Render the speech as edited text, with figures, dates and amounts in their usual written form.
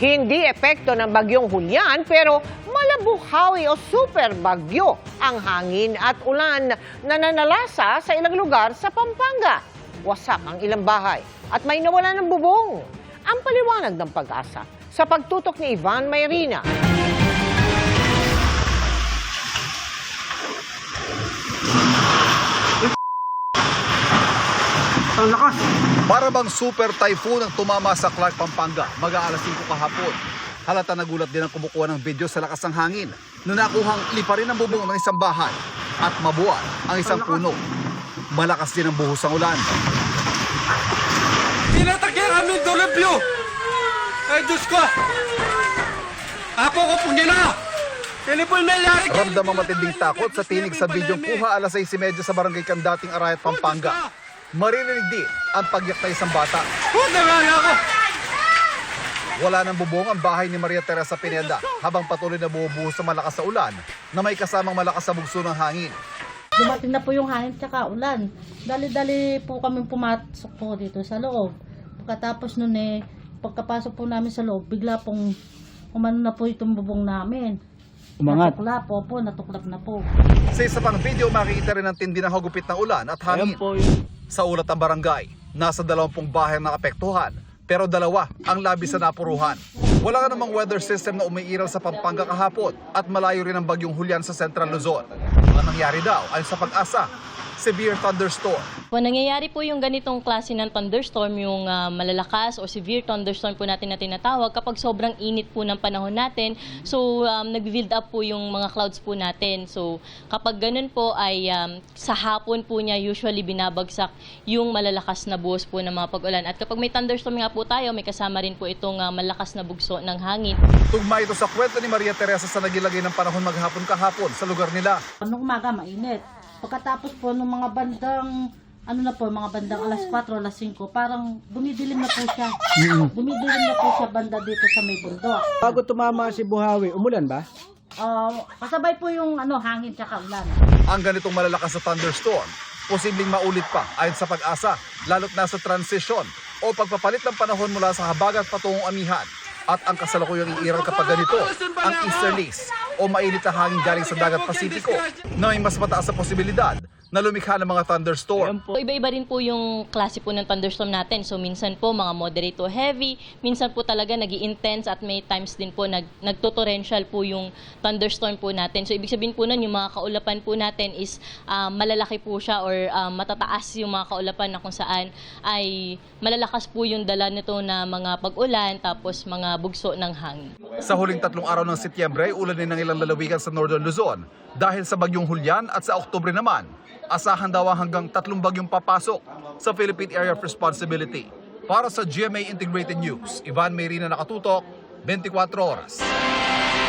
Hindi epekto ng bagyong Julian pero malabuhawi o super bagyo ang hangin at ulan na nanalasa sa ilang lugar sa Pampanga. Wasak ang ilang bahay at may nawala ng bubong. Ang paliwanag ng Pag-asa sa pagtutok ni Ivan Mayrina. Para bang super typhoon ang tumama sa Clark, Pampanga, mag-aalas 5 kahapon. Halata nagulat din ang kumukuha ng video sa lakas ng hangin na nakuhang liparin ang bubong ng isang bahay at mabuwal ang isang puno. Malakas din ang buhos ng ulan. Tinatakya kami dolebyo! Ay, Diyos ko! Apo ko pong gina! Telepon na yari! Ramdam ang matinding takot sa tinig sa bidyong kuha alas 6:30 sa barangay Kandating, Arayat, Pampanga. Maririnig din ang pagyak na isang bata. Puta nga ako! Wala nang bubong ang bahay ni Maria Teresa Pineda habang patuloy na bumubuhos sa malakas sa ulan na may kasamang malakas sa bugso ng hangin. Dumating na po yung hangin tsaka ulan. Dali-dali po kami pumasok po dito sa loob. Pagkatapos nun pagkapasok po namin sa loob, bigla pong umano na po itong bubong namin. Umangat. Natuklap na po. Sa isa pang video, makikita rin ang tindi ng hagupit ng ulan at hangin. Sa ulat ng barangay, nasa 20 bahay ang naapektuhan, pero 2 ang labis na napuruhan. Wala ka namang weather system na umiiral sa Pampanga kahapon at malayo rin ang bagyong Julian sa Central Luzon. Ang nangyari daw ay sa Pag-asa, severe thunderstorm. Kung nangyayari po yung ganitong klase ng thunderstorm, yung malalakas o severe thunderstorm po natin na tinatawag kapag sobrang init po ng panahon natin. So, nag-build up po yung mga clouds po natin. So, kapag ganun po ay sa hapon po niya usually binabagsak yung malalakas na buhos po ng mga pag-ulan. At kapag may thunderstorm nga po tayo, may kasama rin po itong malakas na bugso ng hangin. Tugma ito sa kwento ni Maria Teresa sa nagilagay ng panahon maghapon kahapon sa lugar nila. Nung umaga, mainit. Pagkatapos po, nung mga bandang, mga bandang alas 4, alas 5, parang dumidilim na po siya. Dumidilim na po siya banda dito sa may bundok. Bago tumama si Buhawi, umulan ba? Kasabay po yung hangin tsaka ulan. Ang ganitong malalakas na thunderstorm, posibleng maulit pa ayon sa Pag-asa, lalo't nasa transition o pagpapalit ng panahon mula sa habagat patungong amihan. At ang kasalukuyang iiral kapag ganito, ang easterlies o mainit na hangin galing sa dagat Pasipiko na may mas mataas na posibilidad na lumikha ng mga thunderstorm. Iba-iba rin po yung klase po ng thunderstorm natin. So minsan po mga moderate to heavy, minsan po talaga nag-i-intense at may times din po nagto-torrential po yung thunderstorm po natin. So ibig sabihin po nun, yung mga kaulapan po natin is malalaki po siya or matataas yung mga kaulapan na kung saan ay malalakas po yung dala nito na mga pag-ulan tapos mga bugso ng hangin. Sa huling 3 araw ng Setyembre, ulanin ng ilang lalawigan sa Northern Luzon. Dahil sa bagyong Julian at sa Oktubre naman, asahan daw ang hanggang 3 bagyong papasok sa Philippine Area of Responsibility. Para sa GMA Integrated News, Ivan Mayrina, nakatutok, 24 oras.